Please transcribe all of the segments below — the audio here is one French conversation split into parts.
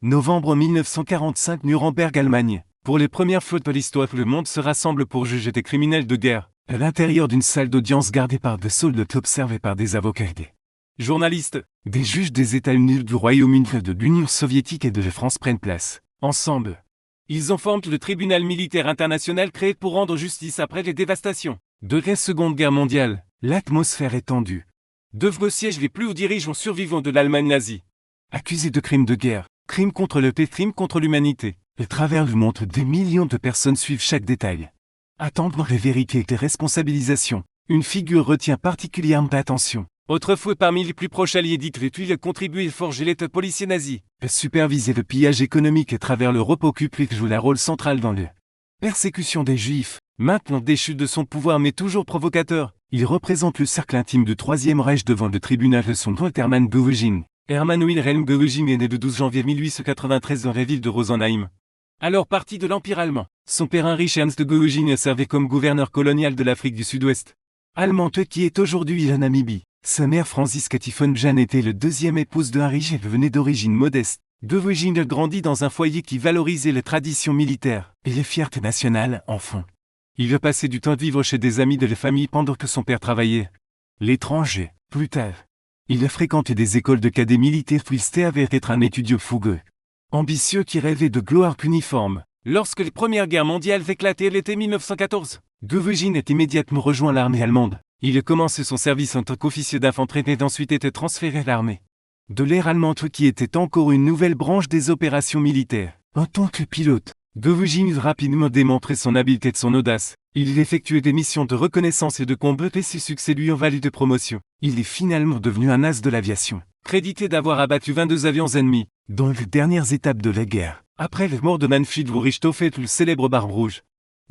Novembre 1945, Nuremberg, Allemagne. Pour les premières fois de l'histoire, le monde se rassemble pour juger des criminels de guerre. À l'intérieur d'une salle d'audience gardée par des soldats observés par des avocats et des journalistes, des juges des États-Unis, du Royaume-Uni, de l'Union soviétique et de la France prennent place. Ensemble, ils en forment le tribunal militaire international créé pour rendre justice après les dévastations de la Seconde Guerre mondiale. L'atmosphère est tendue. Devant siègent les plus hauts dirigeants survivants de l'Allemagne nazie. Accusés de crimes de guerre, crimes contre le paix, crimes contre l'humanité. À travers le monde, des millions de personnes suivent chaque détail. Attendant les vérités et les responsabilisations, une figure retient particulièrement d'attention. Autrefois parmi les plus proches alliés d'Hitler, il a contribué à forger l'État policier nazi. A supervisé le pillage économique à travers l'Europe, occupe et joue un rôle central dans la persécution des Juifs. Maintenant déchu de son pouvoir mais toujours provocateur, il représente le cercle intime du Troisième Reich devant le tribunal de son nom Hermann Göring. Hermann Wilhelm Göring est né le 12 janvier 1893 dans la ville de Rosenheim. Alors parti de l'Empire allemand, son père Heinrich Ernst Göring a servi comme gouverneur colonial de l'Afrique du Sud-Ouest allemande qui est aujourd'hui la Namibie. Sa mère Franziska Tiefenbach était le deuxième épouse de Heinrich et venait d'origine modeste. Göring a grandi dans un foyer qui valorisait les traditions militaires et les fiertés nationales enfant. Il a passé du temps à vivre chez des amis de la famille pendant que son père travaillait l'étranger. Plus tard, il a fréquenté des écoles de cadets militaires puis il avait être un étudiant fougueux, ambitieux qui rêvait de gloire uniforme. Lorsque les premières guerres mondiales éclatèrent l'été 1914, Göring a immédiatement rejoint l'armée allemande. Il a commencé son service en tant qu'officier d'infanterie et ensuite été transféré à l'armée de l'air allemande qui était encore une nouvelle branche des opérations militaires. En tant que pilote, Göring a rapidement démontré son habileté et son audace. Il effectuait des missions de reconnaissance et de combat et ses succès lui ont valu de promotion. Il est finalement devenu un as de l'aviation, crédité d'avoir abattu 22 avions ennemis dans les dernières étapes de la guerre. Après la mort de Manfred von Richthofen, le célèbre Barbe Rouge,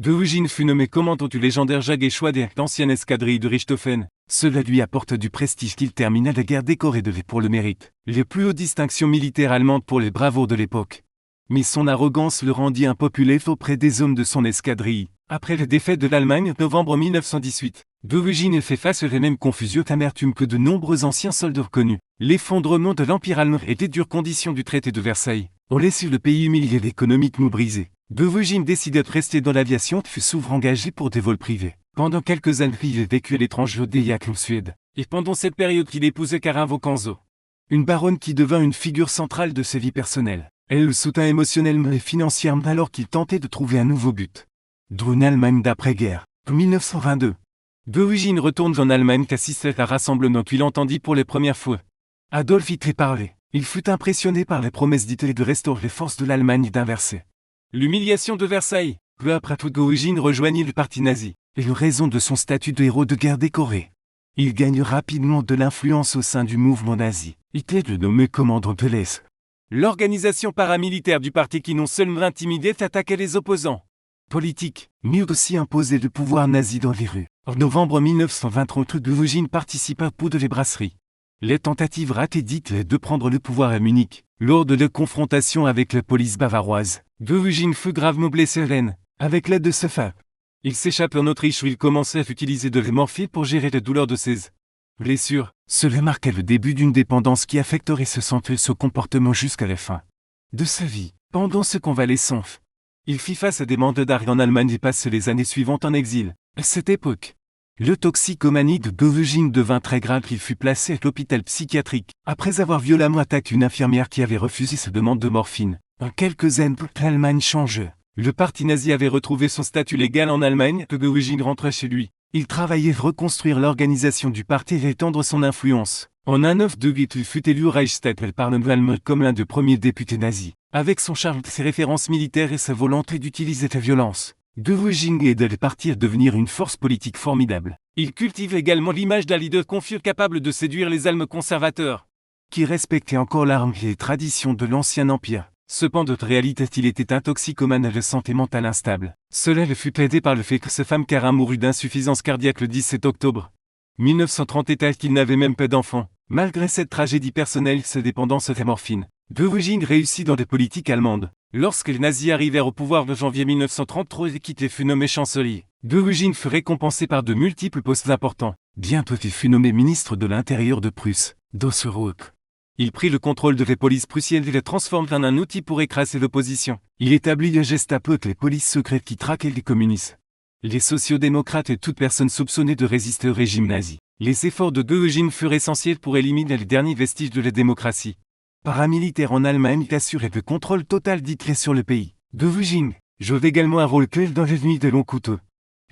Göring fut nommé commandant du légendaire Jagdgeschwader, l'ancienne escadrille de Richthofen. Cela lui apporte du prestige qu'il termina la guerre décoré de pour le mérite. Les plus hautes distinctions militaires allemandes pour les bravos de l'époque. Mais son arrogance le rendit impopulaire auprès des hommes de son escadrille. Après la défaite de l'Allemagne en novembre 1918, Göring fait face à la même confusion d'amertume que de nombreux anciens soldats reconnus. L'effondrement de l'Empire allemand et les dures conditions du traité de Versailles ont laissé le pays humilié et économiquement brisé. Göring décida de rester dans l'aviation et fut souvent engagé pour des vols privés. Pendant quelques années, il a vécu à l'étranger au Danemark en Suède. Et pendant cette période, il épousait Karin Vokanzo, une baronne qui devint une figure centrale de sa vie personnelle. Elle le soutint émotionnellement et financièrement alors qu'il tentait de trouver un nouveau but. D'où une Allemagne d'après-guerre. En 1922, Göring retourne en Allemagne qu'assistait à un rassemblement qu'il entendit pour les premières fois. Adolf Hitler parlait. Il fut impressionné par les promesses d'Hitler de restaurer les forces de l'Allemagne et d'inverser l'humiliation de Versailles. Peu après tout, Göring rejoignit le parti nazi, et en raison de son statut de héros de guerre décoré, il gagne rapidement de l'influence au sein du mouvement nazi. Hitler le nommé commandant de l'Est. L'organisation paramilitaire du parti qui non seulement intimidait et attaquait les opposants politiques, mais aussi imposait le pouvoir nazi dans les rues. En novembre 1923, Göring participa pour de les brasseries. Les tentatives ratées d'Hitler de prendre le pouvoir à Munich, lors de la confrontation avec la police bavaroise, Göring fut gravement blessé à l'aine, avec l'aide de sa femme. Il s'échappe en Autriche où il commençait à utiliser de la morphine pour gérer la douleur de ses blessures. Cela marqua le début d'une dépendance qui affecterait ce comportement jusqu'à la fin de sa vie. Pendant ce convalescence, il fit face à des mandats d'arrêt en Allemagne et passe les années suivantes en exil. À cette époque, le toxicomanie de Göring devint très grave. Il fut placé à l'hôpital psychiatrique, après avoir violemment attaqué une infirmière qui avait refusé sa demande de morphine. En quelques années, l'Allemagne change. Le parti nazi avait retrouvé son statut légal en Allemagne, que Göring rentrait chez lui. Il travaillait à reconstruire l'organisation du parti et étendre son influence. En un œuf de guet, il fut élu au Reichstag parlement allemand comme l'un des premiers députés nazis. Avec son charme, ses références militaires et sa volonté d'utiliser la violence, Göring aida le parti à devenir une force politique formidable. Il cultive également l'image d'un leader confiant capable de séduire les Allemands conservateurs, qui respectaient encore l'arme et les traditions de l'ancien empire. Cependant, de réalité, il était un toxicomane à la santé mentale instable. Cela le fut aidé par le fait que sa femme Karin mourut d'insuffisance cardiaque le 17 octobre 1930 et qu'il n'avait même pas d'enfant. Malgré cette tragédie personnelle, sa dépendance à la morphine, Göring réussit dans les politiques allemandes. Lorsque les nazis arrivèrent au pouvoir en janvier 1933 et qu'Hitler fut nommé chancelier, Göring fut récompensé par de multiples postes importants. Bientôt il fut nommé ministre de l'Intérieur de Prusse, d'Osseroek. Il prit le contrôle de la police prussienne et le transforme en un outil pour écraser l'opposition. Il établit le Gestapo, les polices secrètes qui traquaient les communistes, les sociodémocrates et toute personne soupçonnée de résister au régime nazi. Les efforts de Goering furent essentiels pour éliminer les derniers vestiges de la démocratie. Paramilitaire en Allemagne, il assurait le contrôle total d'Hitler sur le pays. Goering joue également un rôle clé dans les nuits de longs couteaux.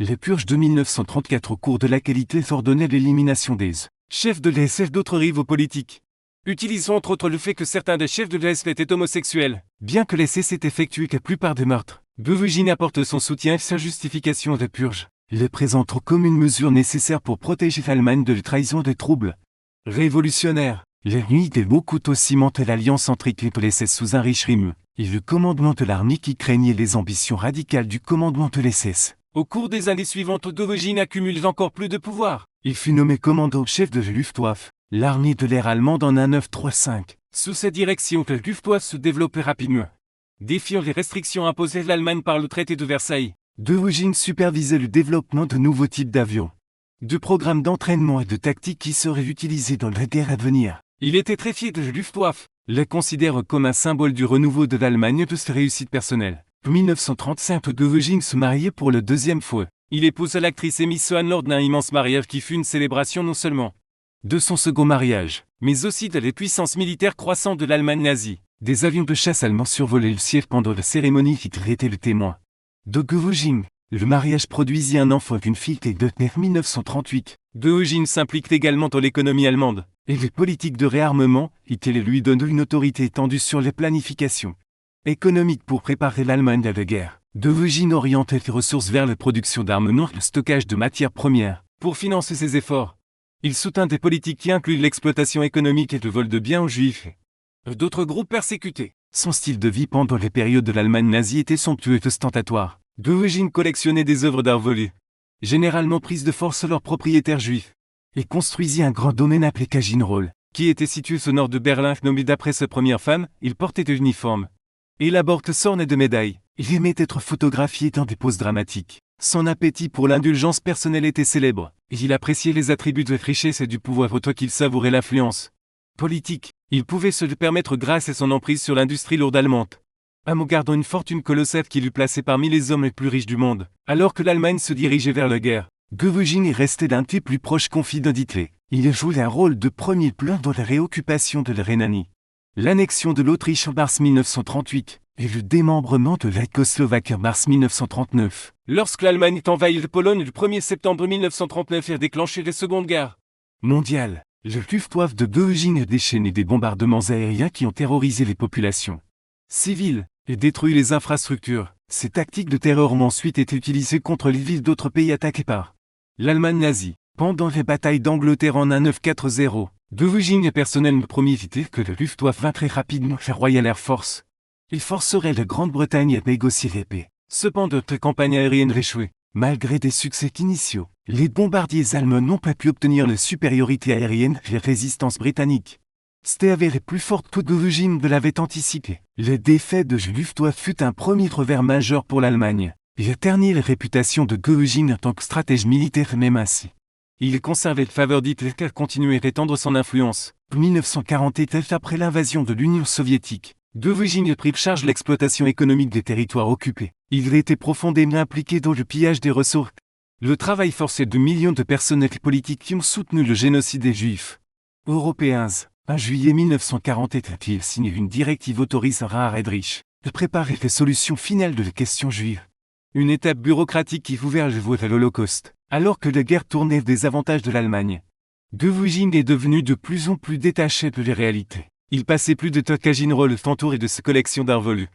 Les purges de 1934 au cours de laquelle Hitler ordonnait l'élimination des chefs de l'SS et d'autres rivaux politiques. Utilisons entre autres le fait que certains des chefs de l'SS étaient homosexuels. Bien que l'SS ait effectué la plupart des meurtres, Goering apporte son soutien et sa justification des purges. Il les présente comme une mesure nécessaire pour protéger l'Allemagne de la trahison des troubles révolutionnaires. Les nuits des beaux couteaux cimentaient l'alliance entre Hitler et l'SS sous un riche rime, et le commandement de l'armée qui craignait les ambitions radicales du commandement de l'SS. Au cours des années suivantes, Goering accumule encore plus de pouvoir. Il fut nommé commandant-chef de la Luftwaffe, l'armée de l'air allemande en 1935. Sous sa direction, la Luftwaffe se développait rapidement, défiant les restrictions imposées à l'Allemagne par le traité de Versailles. Goering supervisait le développement de nouveaux types d'avions, de programmes d'entraînement et de tactiques qui seraient utilisés dans la guerre à venir. Il était très fier de la Luftwaffe, la considère comme un symbole du renouveau de l'Allemagne et de ses réussites personnelles. En 1935, Goering se mariait pour la deuxième fois. Il épousa l'actrice Amy Sohan lors d'un immense mariage qui fut une célébration non seulement de son second mariage, mais aussi de la puissance militaire croissante de l'Allemagne nazie. Des avions de chasse allemands survolaient le ciel pendant la cérémonie. Hitler était le témoin de Goering. Le mariage produisit un enfant avec une fille et de 1938. Goering s'implique également dans l'économie allemande et les politiques de réarmement. Hitler lui donne une autorité étendue sur les planifications économiques pour préparer l'Allemagne à la guerre. Goering orientait les ressources vers la production d'armements et le stockage de matières premières. Pour financer ses efforts, il soutint des politiques qui incluent l'exploitation économique et le vol de biens aux Juifs et d'autres groupes persécutés. Son style de vie pendant les périodes de l'Allemagne nazie était somptueux et ostentatoire. Goering collectionnait des œuvres d'art volées, généralement prises de force à leurs propriétaires juifs, et construisit un grand domaine appelé Kaginroll, qui était situé au nord de Berlin. Nommé d'après sa première femme, il portait des uniformes, élabore sornes et de médailles. Il aimait être photographié dans des poses dramatiques. Son appétit pour l'indulgence personnelle était célèbre, et il appréciait les attributs de richesse et du pouvoir autant qu'il savourait l'influence politique. Il pouvait se le permettre grâce à son emprise sur l'industrie lourde allemande, gardant une fortune colossale qui l'eût placé parmi les hommes les plus riches du monde. Alors que l'Allemagne se dirigeait vers la guerre, Goering est resté d'un des plus proches confidents d'Hitler. Il a joué un rôle de premier plan dans la réoccupation de la Rhénanie, l'annexion de l'Autriche en mars 1938, et le démembrement de la Tchécoslovaquie en mars 1939. Lorsque l'Allemagne envahit la Pologne le 1er septembre 1939 et a déclenché la Seconde Guerre mondiale, le Luftwaffe de Goering a déchaîné des bombardements aériens qui ont terrorisé les populations civiles et détruit les infrastructures. Ces tactiques de terreur ont ensuite été utilisées contre les villes d'autres pays attaqués par l'Allemagne nazie. Pendant les batailles d'Angleterre en 1940, Goering et personnellement promis éviter que le Luftwaffe vint très rapidement la Royal Air Force. Il forcerait la Grande-Bretagne à négocier la paix. Cependant, la campagne aérienne échouait. Malgré des succès initiaux, les bombardiers allemands n'ont pas pu obtenir la supériorité aérienne et la résistance britannique s'était avérée plus forte que Goering ne l'avait anticipé. La défaite de la Luftwaffe fut un premier revers majeur pour l'Allemagne. Il a terni la réputation de Goering en tant que stratège militaire même ainsi. Il conservait le faveur d'Hitler qui a continué à étendre son influence. En 1948, après l'invasion de l'Union soviétique, Goering a pris charge l'exploitation économique des territoires occupés. Il a été profondément impliqué dans le pillage des ressources, le travail forcé de millions de personnels politiques qui ont soutenu le génocide des Juifs européens. En juillet 1948, il signe une directive autorisant Rahn Heydrich de préparer les solutions finales de la question juive. Une étape bureaucratique qui ouvert la voie à l'Holocauste. Alors que la guerre tournait des avantages de l'Allemagne, Goering est devenu de plus en plus détaché de la réalité. Il passait plus de temps à Kaginroll entouré de ses collections d'art volus.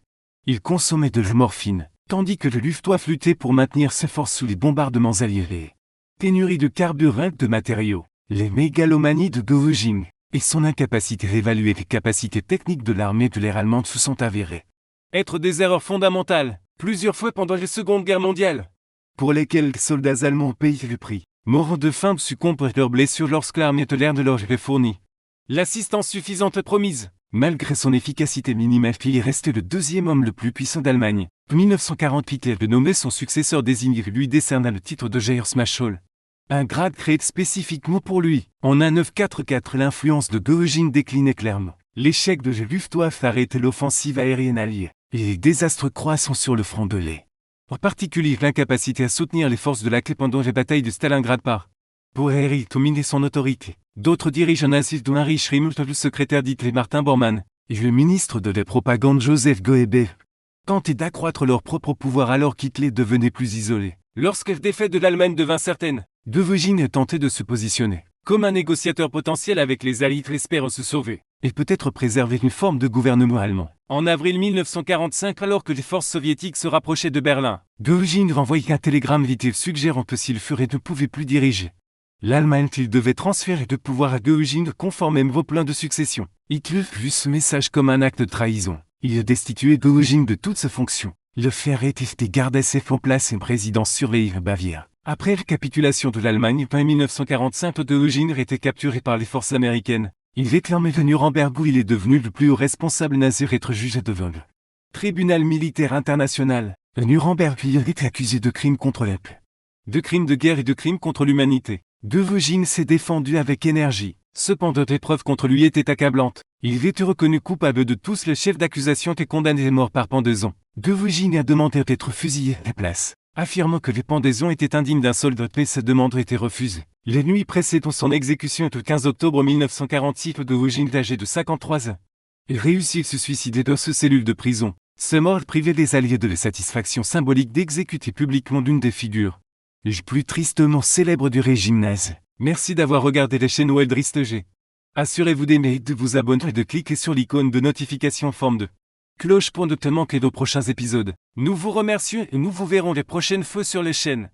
Il consommait de la morphine, tandis que le Luftwaffe luttait pour maintenir ses forces sous les bombardements alliés. Pénurie de carburant et de matériaux, les mégalomanies de Goering et son incapacité à évaluer les capacités techniques de l'armée de l'air allemande se sont avérées être des erreurs fondamentales, plusieurs fois pendant la Seconde Guerre mondiale, pour lesquelles les soldats allemands payent le prix, morts de faim, succombent à leurs blessures lorsque l'armée de l'air ne leur avait fourni l'assistance suffisante promise. Malgré son efficacité minimale, il est resté le deuxième homme le plus puissant d'Allemagne. En 1948, il a nommé son successeur désigné, lui décerna le titre de Heeresmarschall. Un grade créé spécifiquement pour lui. En 1944, l'influence de Goejin déclinait clairement. L'échec de Luftwaffe a arrêté l'offensive aérienne alliée, et les désastres croissants sur le front de l'Est. En particulier l'incapacité à soutenir les forces de la clé pendant les batailles de Stalingrad par pour dominer son autorité. D'autres dirigeants nazis dont Heinrich Himmler, le secrétaire d'Hitler Martin Bormann, et le ministre de la propagande Joseph Goebbels, tentaient d'accroître leur propre pouvoir alors qu'Hitler devenait plus isolé. Lorsque la défaite de l'Allemagne devint certaine, Goejin tentait de se positionner comme un négociateur potentiel avec les Alliés espérant se sauver, et peut-être préserver une forme de gouvernement allemand. En avril 1945, alors que les forces soviétiques se rapprochaient de Berlin, Goejin renvoya un télégramme vite suggérant que s'il ferait ne pouvait plus diriger l'Allemagne, il devait transférer de pouvoir à Goejin conformément au plan de succession. Hitler vit ce message comme un acte de trahison. Il a destitué Goejin de toutes ses fonctions. Le fer était gardé en place et présidence surveillée en Bavière. Après la capitulation de l'Allemagne en 1945, Goejin était capturé par les forces américaines. Il réclamait le Nuremberg où il est devenu le plus haut responsable nazi être jugé devant le tribunal militaire international. Le Nuremberg il était accusé de crimes contre le peuple, de crimes de guerre et de crimes contre l'humanité. Goejin s'est défendu avec énergie. Cependant, les preuves contre lui étaient accablantes. Il était reconnu coupable de tous les chefs d'accusation et condamné à mort par pendaison. Goejin a demandé d'être fusillé à la place, affirmant que les pendaisons étaient indignes d'un soldat, mais sa demande a été refusée. Les nuits précédant son exécution le 15 octobre 1946, Goejin, âgé de 53 ans, il réussit à se suicider dans sa cellule de prison. Ce mort privait les Alliés de la satisfaction symbolique d'exécuter publiquement l'une des figures les plus tristement célèbres du régime nazi. Merci d'avoir regardé la chaîne Wildrist G. Assurez-vous d'aimer, de vous abonner et de cliquer sur l'icône de notification en forme de cloche pour ne pas manquer nos prochains épisodes. Nous vous remercions et nous vous verrons les prochaines fois sur les chaînes.